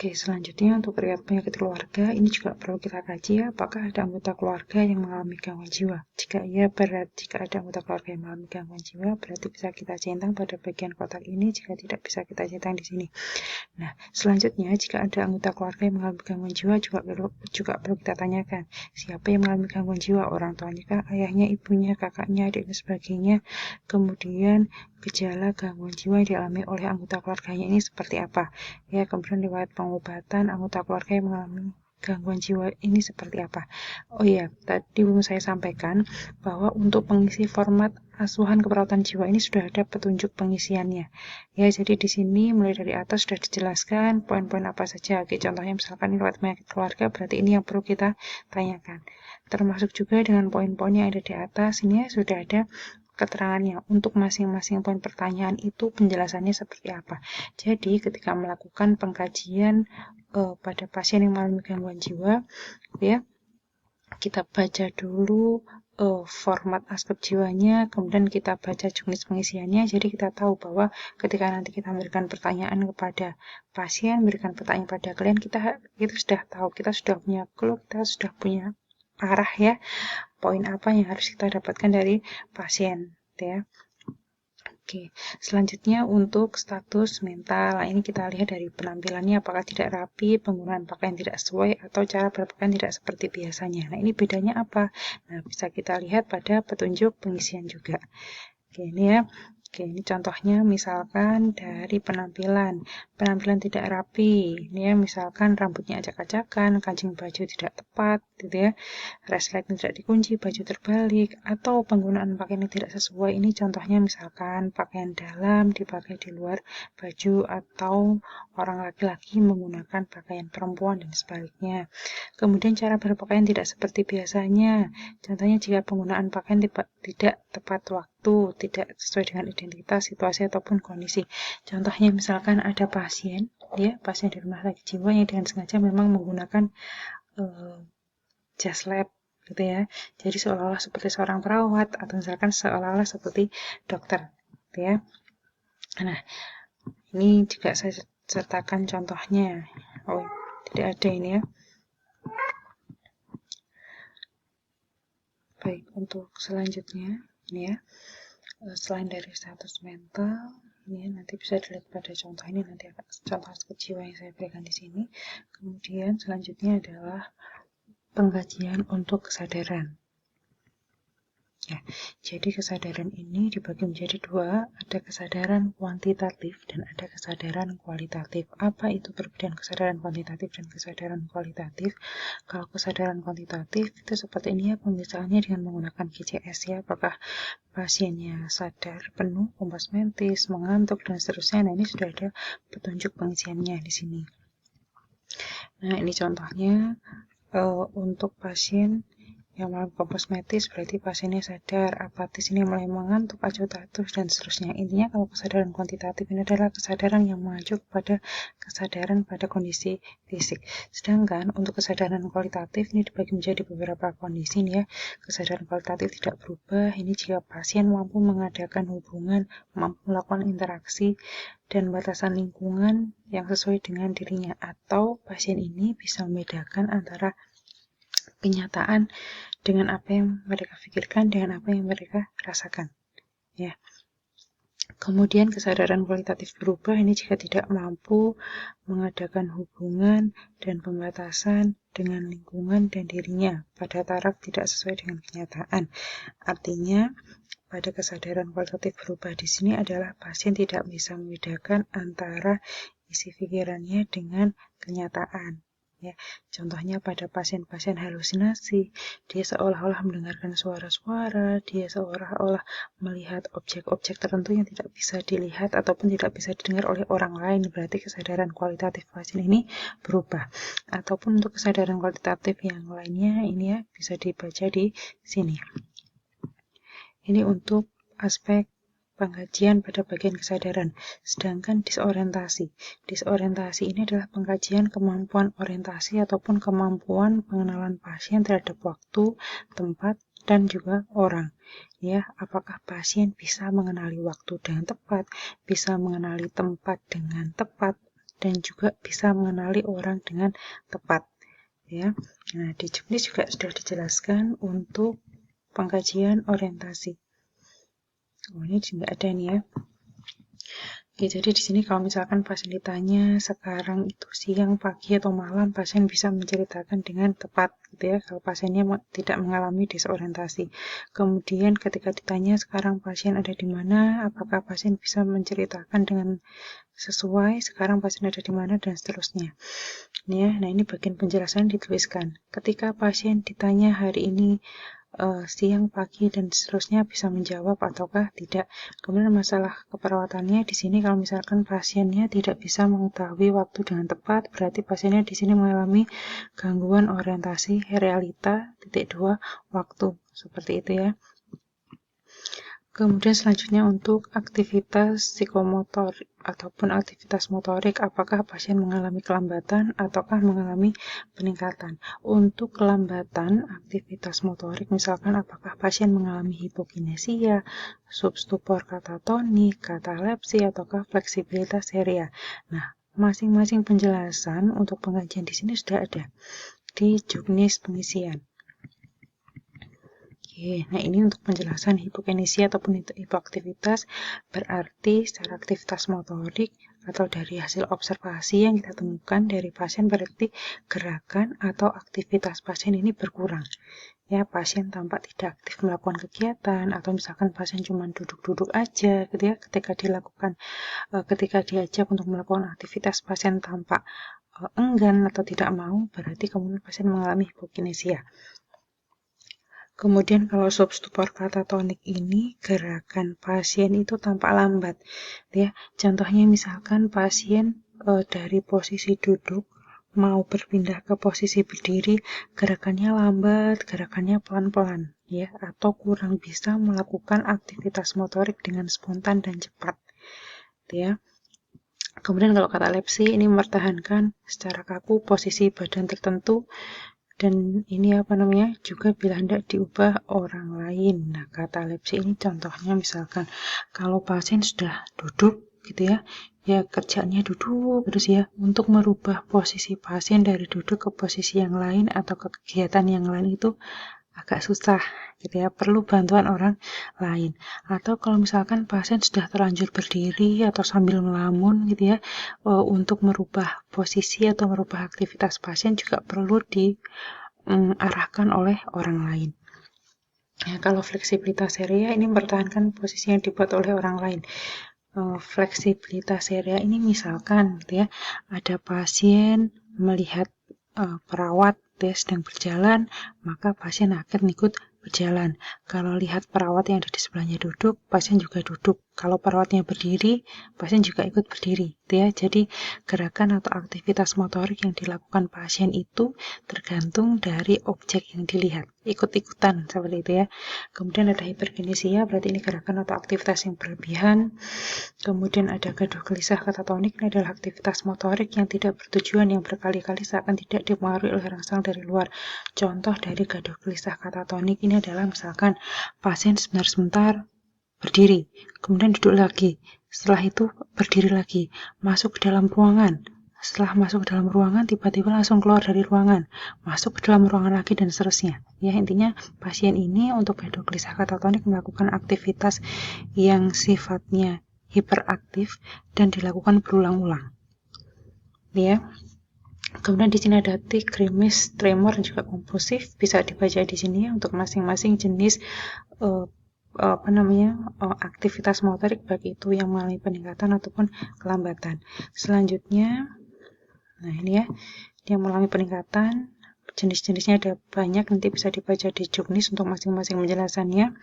Oke, selanjutnya untuk riwayat penyakit keluarga, ini juga perlu kita kaji ya, apakah ada anggota keluarga yang mengalami gangguan jiwa. Jika ada anggota keluarga yang mengalami gangguan jiwa, berarti bisa kita centang pada bagian kotak ini, jika tidak bisa kita centang di sini. Nah, selanjutnya jika ada anggota keluarga yang mengalami gangguan jiwa juga perlu kita tanyakan, siapa yang mengalami gangguan jiwa, orang tuanya kah, ayahnya, ibunya, kakaknya, adik, dan sebagainya. Kemudian gejala gangguan jiwa yang dialami oleh anggota keluarganya ini seperti apa, ya. Kemudian riwayat pengobatan anggota keluarga yang mengalami gangguan jiwa ini seperti apa. Oh iya, tadi belum saya sampaikan bahwa untuk pengisi format asuhan keperawatan jiwa ini sudah ada petunjuk pengisiannya. Ya, jadi di sini mulai dari atas sudah dijelaskan poin-poin apa saja. Oke, contohnya misalkan riwayat penyakit keluarga, berarti ini yang perlu kita tanyakan. Termasuk juga dengan poin-poin yang ada di atas, ini sudah ada keterangannya. Untuk masing-masing poin pertanyaan itu penjelasannya seperti apa. Jadi ketika melakukan pengkajian pada pasien yang mengalami gangguan jiwa, ya, kita baca dulu format aspek jiwanya, kemudian kita baca juknis pengisiannya, jadi kita tahu bahwa ketika nanti kita memberikan pertanyaan kepada pasien, memberikan pertanyaan pada klien, kita sudah tahu, kita sudah punya clue, kita sudah punya arah ya, poin apa yang harus kita dapatkan dari pasien, ya. Oke, selanjutnya untuk status mental. Nah, ini kita lihat dari penampilannya, apakah tidak rapi, penggunaan pakaian tidak sesuai, atau cara berpakaian tidak seperti biasanya. Nah, ini bedanya apa? Nah, bisa kita lihat pada petunjuk pengisian juga. Oke, ini ya. Oke, ini contohnya misalkan dari penampilan tidak rapi. Ini ya, misalkan rambutnya acak-acakan, kancing baju tidak tepat, gitu ya. Resleting tidak dikunci, baju terbalik, atau penggunaan pakaian yang tidak sesuai. Ini contohnya misalkan pakaian dalam dipakai di luar baju, atau orang laki-laki menggunakan pakaian perempuan dan sebaliknya. Kemudian cara berpakaian tidak seperti biasanya. Contohnya jika penggunaan pakaian tidak tepat waktu, tidak sesuai dengan identitas, situasi, ataupun kondisi. Contohnya misalkan ada pasien, ya, pasien di rumah sakit jiwa yang dengan sengaja memang menggunakan jas lab, gitu ya. Jadi seolah-olah seperti seorang perawat, atau misalkan seolah-olah seperti dokter, gitu ya. Nah, ini juga saya sertakan contohnya. Oh, tidak ada ini ya. Baik, untuk selanjutnya, ini ya, selain dari status mental, ini ya, nanti bisa dilihat pada contoh ini, nanti ada contoh aspek jiwa yang saya berikan di sini. Kemudian selanjutnya adalah pengkajian untuk kesadaran. Ya, jadi kesadaran ini dibagi menjadi dua, ada kesadaran kuantitatif dan ada kesadaran kualitatif. Apa itu perbedaan kesadaran kuantitatif dan kesadaran kualitatif? Kalau kesadaran kuantitatif itu seperti ini ya, pemisahannya dengan menggunakan GCS ya, apakah pasiennya sadar penuh, kompas mentis, mengantuk, dan seterusnya. Nah, ini sudah ada petunjuk pengisiannya di sini. Nah, ini contohnya untuk pasien yang mengalami kompas mentis, berarti pasiennya sadar, apatis ini mulai mengantuk, agitatus, dan seterusnya. Intinya kalau kesadaran kuantitatif ini adalah kesadaran yang mengacu pada kesadaran pada kondisi fisik. Sedangkan untuk kesadaran kualitatif ini dibagi menjadi beberapa kondisi nih ya. Kesadaran kualitatif tidak berubah, ini jika pasien mampu mengadakan hubungan, mampu melakukan interaksi, dan batasan lingkungan yang sesuai dengan dirinya, atau pasien ini bisa membedakan antara kenyataan dengan apa yang mereka pikirkan, dengan apa yang mereka rasakan, ya. Kemudian kesadaran kualitatif berubah ini jika tidak mampu mengadakan hubungan dan pembatasan dengan lingkungan dan dirinya pada taraf tidak sesuai dengan kenyataan. Artinya, pada kesadaran kualitatif berubah di sini adalah pasien tidak bisa membedakan antara isi pikirannya dengan kenyataan. Ya, contohnya pada pasien-pasien halusinasi, dia seolah-olah mendengarkan suara-suara, dia seolah-olah melihat objek-objek tertentu yang tidak bisa dilihat ataupun tidak bisa didengar oleh orang lain. Berarti kesadaran kualitatif pasien ini berubah. Ataupun untuk kesadaran kualitatif yang lainnya, ini ya bisa dibaca di sini. Ini untuk aspek pengkajian pada bagian kesadaran. Sedangkan disorientasi. Disorientasi ini adalah pengkajian kemampuan orientasi ataupun kemampuan pengenalan pasien terhadap waktu, tempat, dan juga orang. Ya, apakah pasien bisa mengenali waktu dengan tepat, bisa mengenali tempat dengan tepat, dan juga bisa mengenali orang dengan tepat. Ya, nah di juknis juga sudah dijelaskan untuk pengkajian orientasi. Oh, ini juga ada nih ya. Oke, jadi di sini kalau misalkan pasien ditanya sekarang itu siang, pagi, atau malam, pasien bisa menceritakan dengan tepat, gitu ya, kalau pasiennya tidak mengalami disorientasi. Kemudian ketika ditanya sekarang pasien ada di mana, apakah pasien bisa menceritakan dengan sesuai, sekarang pasien ada di mana, dan seterusnya. Ya, nah ini bagian penjelasan dituliskan. Ketika pasien ditanya hari ini siang, pagi, dan seterusnya bisa menjawab ataukah tidak. Kemudian masalah keperawatannya di sini kalau misalkan pasiennya tidak bisa mengetahui waktu dengan tepat, berarti pasiennya di sini mengalami gangguan orientasi realita, titik 2, waktu. Seperti itu ya. Kemudian selanjutnya untuk aktivitas psikomotor ataupun aktivitas motorik, apakah pasien mengalami kelambatan ataukah mengalami peningkatan. Untuk kelambatan aktivitas motorik, misalkan apakah pasien mengalami hipokinesia, substupor katatonik, katalepsi, ataukah fleksibilitas seria. Nah, masing-masing penjelasan untuk pengajian di sini sudah ada di juknis pengisian. Oke, nah ini untuk penjelasan hipokinesia ataupun hipoaktivitas, berarti secara aktivitas motorik atau dari hasil observasi yang kita temukan dari pasien berarti gerakan atau aktivitas pasien ini berkurang. Ya, pasien tampak tidak aktif melakukan kegiatan atau misalkan pasien cuma duduk-duduk aja gitu ya, ketika diajak untuk melakukan aktivitas pasien tampak enggan atau tidak mau, berarti kemudian pasien mengalami hipokinesia. Kemudian kalau substupor katatonik ini gerakan pasien itu tampak lambat, ya. Contohnya misalkan pasien dari posisi duduk mau berpindah ke posisi berdiri, gerakannya lambat, gerakannya pelan-pelan, ya, atau kurang bisa melakukan aktivitas motorik dengan spontan dan cepat, ya. Kemudian kalau katalepsi ini mempertahankan secara kaku posisi badan tertentu. Dan ini juga bila hendak diubah orang lain. Nah, katalepsi ini contohnya misalkan kalau pasien sudah duduk gitu ya, ya kerjanya duduk terus ya, untuk merubah posisi pasien dari duduk ke posisi yang lain atau ke kegiatan yang lain itu agak susah gitu ya, perlu bantuan orang lain. Atau kalau misalkan pasien sudah terlanjur berdiri atau sambil melamun gitu ya, untuk merubah posisi atau merubah aktivitas pasien juga perlu diarahkan oleh orang lain. Ya, kalau fleksibilitas seria ini mempertahankan posisi yang dibuat oleh orang lain. Fleksibilitas seria ini misalkan gitu ya, ada pasien melihat perawat sedang berjalan, maka pasien akan ikut berjalan. Kalau lihat perawat yang ada di sebelahnya duduk, pasien juga duduk. Kalau perawatnya berdiri, pasien juga ikut berdiri. Ya, jadi gerakan atau aktivitas motorik yang dilakukan pasien itu tergantung dari objek yang dilihat. Ikut-ikutan seperti itu ya. Kemudian ada hiperkinesia, berarti ini gerakan atau aktivitas yang berlebihan. Kemudian ada gaduh gelisah katatonik, ini adalah aktivitas motorik yang tidak bertujuan yang berkali-kali seakan tidak dipengaruhi oleh rangsang dari luar. Contoh dari gaduh gelisah katatonik ini adalah misalkan pasien sebentar-sebentar berdiri, kemudian duduk lagi, setelah itu berdiri lagi, masuk ke dalam ruangan, setelah masuk ke dalam ruangan tiba-tiba langsung keluar dari ruangan, masuk ke dalam ruangan lagi, dan seterusnya. Ya, intinya pasien ini untuk gaduh gelisah katatonik melakukan aktivitas yang sifatnya hiperaktif dan dilakukan berulang-ulang. Ya. Kemudian di sini ada tik, krimis, tremor, dan juga kompulsif. Bisa dibaca di sini ya, untuk masing-masing jenis aktivitas motorik, baik itu yang mengalami peningkatan ataupun kelambatan. Selanjutnya, nah ini ya, yang mengalami peningkatan, jenis-jenisnya ada banyak, nanti bisa dibaca di juknis untuk masing-masing penjelasannya.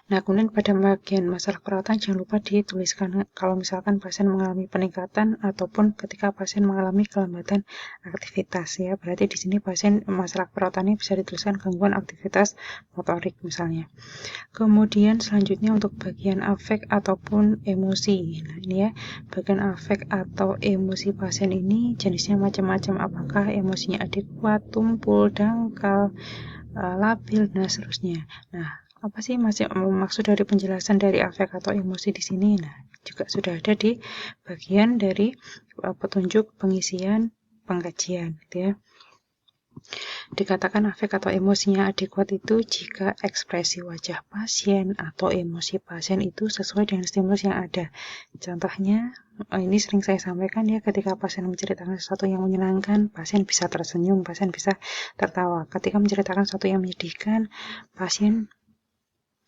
Nah, kemudian pada bagian masalah perawatan jangan lupa dituliskan kalau misalkan pasien mengalami peningkatan ataupun ketika pasien mengalami kelambatan aktivitas ya. Berarti di sini pasien masalah perawatannya bisa dituliskan gangguan aktivitas motorik misalnya. Kemudian selanjutnya untuk bagian afek ataupun emosi. Nah, ini ya, bagian afek atau emosi pasien ini jenisnya macam-macam, apakah emosinya adekuat, tumpul, dangkal, labil, dan seterusnya. Nah, apa sih maksud dari penjelasan dari afek atau emosi di sini? Nah, juga sudah ada di bagian dari petunjuk pengisian pengkajian, gitu ya. Dikatakan afek atau emosinya adekuat itu jika ekspresi wajah pasien atau emosi pasien itu sesuai dengan stimulus yang ada. Contohnya, ini sering saya sampaikan ya, ketika pasien menceritakan sesuatu yang menyenangkan, pasien bisa tersenyum, pasien bisa tertawa. Ketika menceritakan sesuatu yang menyedihkan, pasien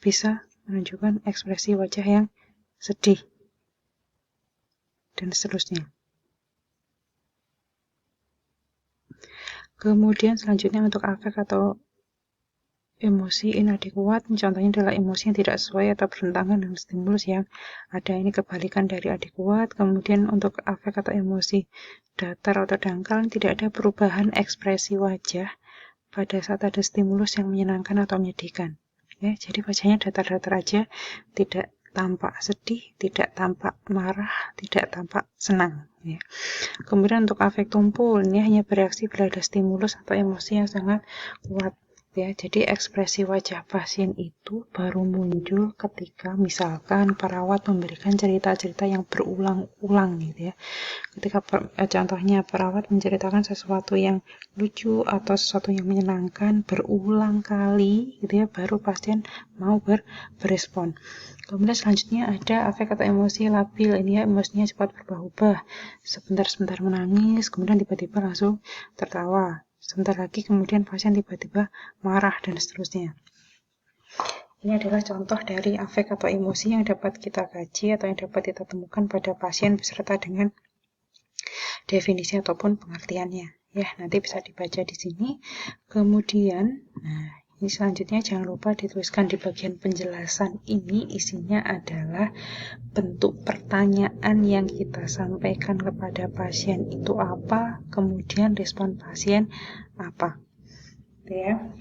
bisa menunjukkan ekspresi wajah yang sedih, dan seterusnya. Kemudian selanjutnya untuk afek atau emosi inadekuat, contohnya adalah emosi yang tidak sesuai atau bertentangan dengan stimulus yang ada. Ini kebalikan dari adekuat. Kemudian untuk afek atau emosi datar atau dangkal, tidak ada perubahan ekspresi wajah pada saat ada stimulus yang menyenangkan atau menyedihkan. Ya, jadi wajahnya datar-datar aja, tidak tampak sedih, tidak tampak marah, tidak tampak senang. Ya. Kemudian untuk afek tumpul, ini hanya bereaksi bila ada stimulus atau emosi yang sangat kuat. Ya, jadi ekspresi wajah pasien itu baru muncul ketika misalkan perawat memberikan cerita-cerita yang berulang-ulang gitu ya. Ketika contohnya perawat menceritakan sesuatu yang lucu atau sesuatu yang menyenangkan berulang kali gitu ya, baru pasien mau berespon. Kemudian selanjutnya ada afek atau emosi labil. Ini ya, emosinya cepat berubah-ubah. Sebentar-sebentar menangis, kemudian tiba-tiba langsung tertawa. Sebentar lagi kemudian pasien tiba-tiba marah dan seterusnya. Ini adalah contoh dari afek atau emosi yang dapat kita kaji atau yang dapat kita temukan pada pasien beserta dengan definisi ataupun pengertiannya. Ya, nanti bisa dibaca di sini. Kemudian, ini selanjutnya jangan lupa dituliskan di bagian penjelasan ini, isinya adalah bentuk pertanyaan yang kita sampaikan kepada pasien itu apa, kemudian respon pasien apa. Ya.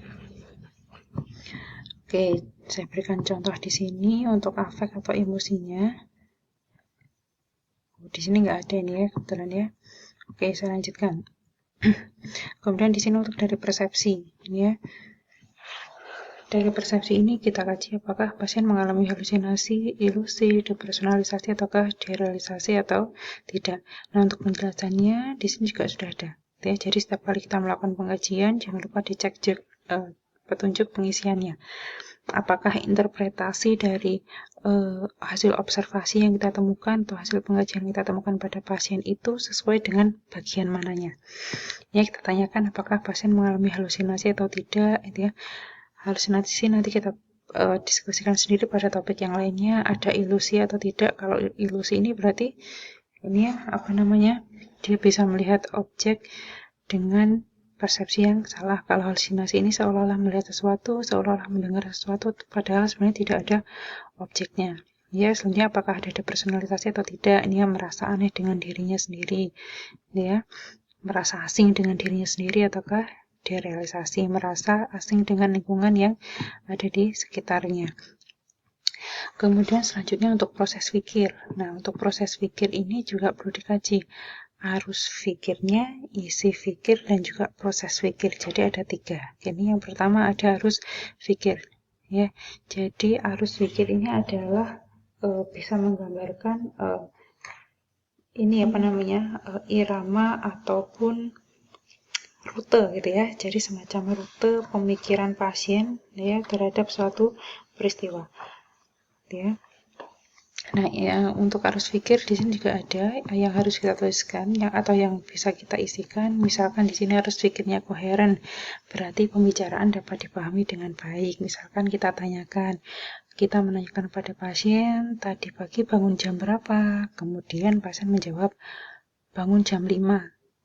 Oke, saya berikan contoh di sini untuk afek atau emosinya. Di sini nggak ada ini ya, kebetulan ya. Oke, saya lanjutkan. Kemudian di sini untuk dari persepsi, ini ya. Dari persepsi ini kita kaji apakah pasien mengalami halusinasi, ilusi, depersonalisasi, ataukah derealisasi atau tidak. Nah, untuk penjelasannya di sini juga sudah ada. Ya, jadi setiap kali kita melakukan pengkajian, jangan lupa dicek petunjuk pengisiannya. Apakah interpretasi dari hasil observasi yang kita temukan atau hasil pengkajian yang kita temukan pada pasien itu sesuai dengan bagian mananya. Ya, kita tanyakan apakah pasien mengalami halusinasi atau tidak, gitu ya. Halusinasi nanti kita diskusikan sendiri pada topik yang lainnya. Ada ilusi atau tidak. Kalau ilusi ini berarti ini ya, dia bisa melihat objek dengan persepsi yang salah. Kalau halusinasi ini seolah-olah melihat sesuatu, seolah-olah mendengar sesuatu, padahal sebenarnya tidak ada objeknya. Ya, selanjutnya apakah ada depersonalisasi atau tidak. Ini ya, merasa aneh dengan dirinya sendiri. Ya, merasa asing dengan dirinya sendiri ataukah derealisasi, merasa asing dengan lingkungan yang ada di sekitarnya. Kemudian selanjutnya untuk proses pikir. Nah, untuk proses pikir ini juga perlu dikaji. Arus pikirnya, isi pikir, dan juga proses pikir. Jadi ada 3. Ini yang pertama ada arus pikir. Ya, jadi arus pikir ini adalah bisa menggambarkan irama ataupun rute gitu ya. Jadi semacam rute pemikiran pasien ya terhadap suatu peristiwa. Gitu ya. Nah, ya, untuk arus pikir di sini juga ada yang harus kita tuliskan atau yang bisa kita isikan. Misalkan di sini arus pikirnya koheren, berarti pembicaraan dapat dipahami dengan baik. Misalkan kita menanyakan pada pasien, tadi pagi bangun jam berapa? Kemudian pasien menjawab bangun jam 5.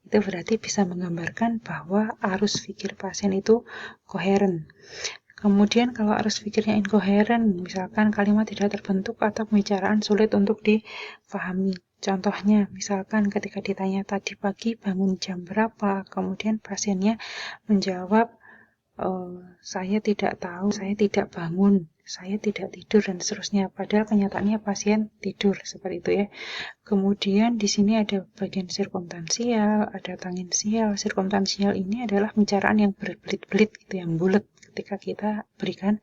Itu berarti bisa menggambarkan bahwa arus pikir pasien itu koheren. Kemudian kalau arus pikirnya inkoheren, misalkan kalimat tidak terbentuk atau pembicaraan sulit untuk dipahami. Contohnya, misalkan ketika ditanya tadi pagi bangun jam berapa, kemudian pasiennya menjawab, saya tidak tahu, saya tidak bangun, saya tidak tidur, dan seterusnya. Padahal kenyataannya pasien tidur, seperti itu ya. Kemudian di sini ada bagian sirkumstansial, ada tangensial. Sirkumstansial ini adalah pembicaraan yang berbelit-belit, gitu, yang bulat ketika kita berikan